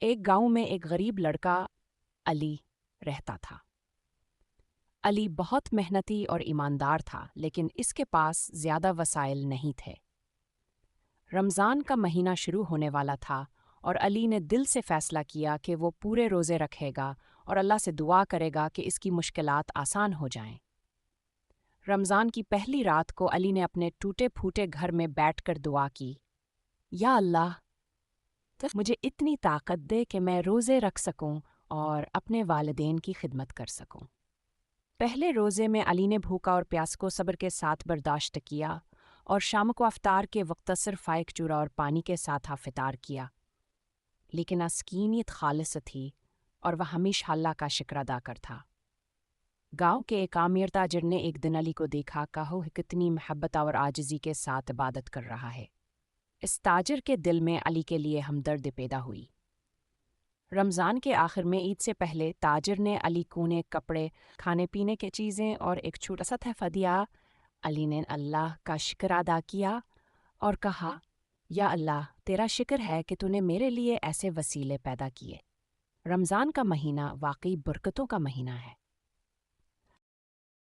ایک گاؤں میں ایک غریب لڑکا علی رہتا تھا۔ علی بہت محنتی اور ایماندار تھا، لیکن اس کے پاس زیادہ وسائل نہیں تھے۔ رمضان کا مہینہ شروع ہونے والا تھا اور علی نے دل سے فیصلہ کیا کہ وہ پورے روزے رکھے گا اور اللہ سے دعا کرے گا کہ اس کی مشکلات آسان ہو جائیں۔ رمضان کی پہلی رات کو علی نے اپنے ٹوٹے پھوٹے گھر میں بیٹھ کر دعا کی، یا اللہ، مجھے اتنی طاقت دے کہ میں روزے رکھ سکوں اور اپنے والدین کی خدمت کر سکوں۔ پہلے روزے میں علی نے بھوکا اور پیاس کو صبر کے ساتھ برداشت کیا اور شام کو افطار کے وقت صرف فائق چورا اور پانی کے ساتھ فطار کیا، لیکن اسکینیت خالص تھی اور وہ ہمیشہ اللہ کا شکر ادا کر تھا۔ گاؤں کے ایک امیر تاجر نے ایک دن علی کو دیکھا، کہا کتنی محبت اور عاجزی کے ساتھ عبادت کر رہا ہے۔ اس تاجر کے دل میں علی کے لیے ہمدرد پیدا ہوئی۔ رمضان کے آخر میں عید سے پہلے تاجر نے علی کو کپڑے، کھانے پینے کی چیزیں اور ایک چھوٹا سا تحفہ دیا۔ علی نے اللہ کا شکر ادا کیا اور کہا، یا اللہ، تیرا شکر ہے کہ تو نے میرے لیے ایسے وسیلے پیدا کیے۔ رمضان کا مہینہ واقعی برکتوں کا مہینہ ہے۔